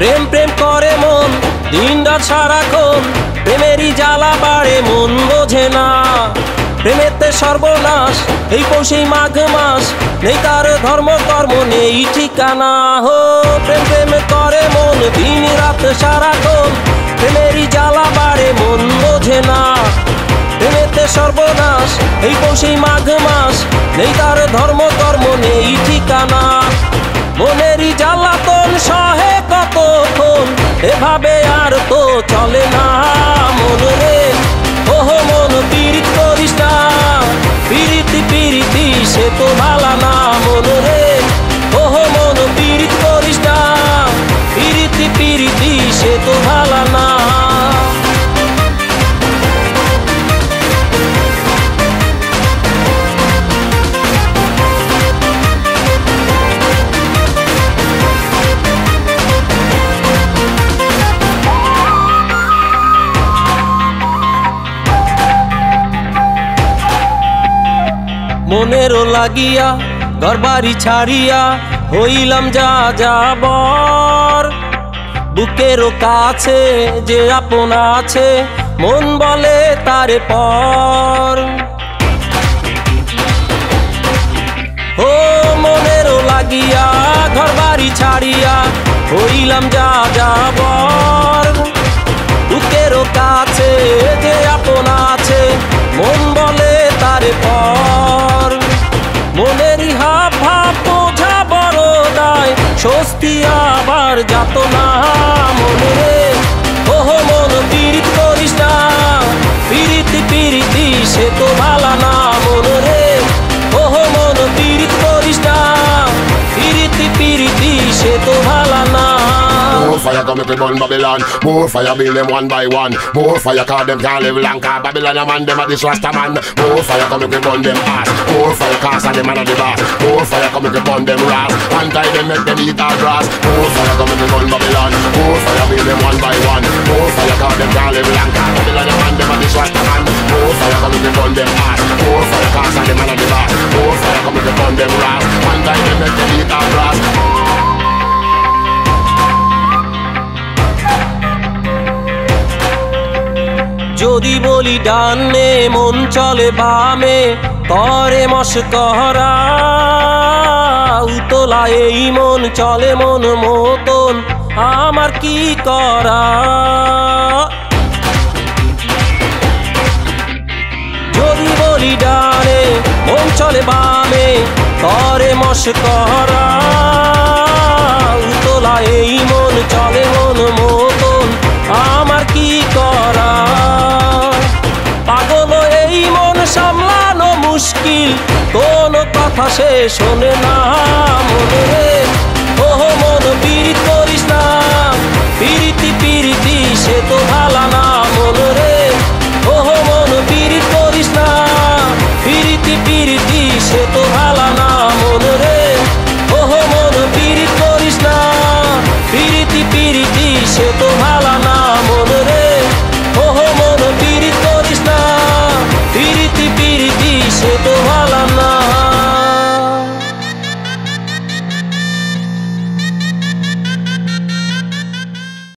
প্রেম প্রেম করে মন দিন রাত সারাক্ষণ, প্রেমেরই জ্বালা বাড়ে মন বোঝে না। প্রেমেতে সর্বনাশ এই পৌষেই মাঘ মাস, নেই তার ধর্ম কর্ম নেই ঠিকানা। হো প্রেম প্রেম করে মন দিন রাত সারাক্ষণ, প্রেমেরই জ্বালা বাড়ে মন বোঝে না। প্রেমেতে সর্বনাশ এই পৌষেই মাঘ মাস, নেই তার ধর্ম কর্ম নেই ঠিকানা। মনেরই জ্বালাতন সহে কতক্ষণ, এভাবে আর তো চলে না মন রে। ওহো মন পীড়িত করিস না, পীড়িতি পীড়িতি সে তো ভালা না মন রে। ওহো মন পীড়িত করিস না, পীড়িতি পীড়িতি সে তো ভালা না। মনেরও লাগিয়া ঘরবাড়ি ছাড়িয়া হইলাম যা যাবর, বুকেরও কাছে যে আপন আছে মন বলে তারে পর। ও মনেরও লাগিয়া ঘরবাড়ি ছাড়িয়া হইলাম যা যাবর, বুকেরও কাছে যে আপন আছে মন বলে তারে পর। মনেরই হাব ভাব বোঝা বড় দায়, স্বস্তি আবার যাত না মন রে। ওহো মন পীড়িত করিস না, পীড়িতি পীড়িতি সে তো ভালা না মন রে। ওহো মন পীড়িত করিস না, পীড়িতি পীড়িতি সে তো ভালা না। More fire come to burn Babylon. More fire build them one by one. More fire cause them can't live long, cause Babylon a man them a this Rasta man. More fire come to burn them ass. More fire cause them man a the boss. More fire come to burn them ras. Anti them make them eat all grass. More fire come to burn Babylon. More fire build them one by one. More fire cause them can't live long, cause Babylon a man them a this Rasta man. More fire come to burn them ass. More fire cause them man a the boss. More fire come to burn them ras. Anti them make them eat all grass. যদি বলি ডানে মন চলে বামে, করে মশকরা উতলা এই মন চলে মন মতন, আমার কি করা। যদি বলি ডানে মন চলে বামে, করে মশকরা উতলা এই মন চলে মন মতন, আমার কি করা। পাগল এই মন সামলানো মুশকিল, কোন কথা সে শোনে না মন রে। ওহো মন পীড়িত করিস না, পীড়িতি পীড়িতি সে তো ভালা না মন রে। ওহো মন পীড়িত করিস না, পীড়িতি পীড়িতি সে তো ভালা না মন রে। ওহো মন পীড়িত করিস না, পীড়িতি পীড়িতি সে তো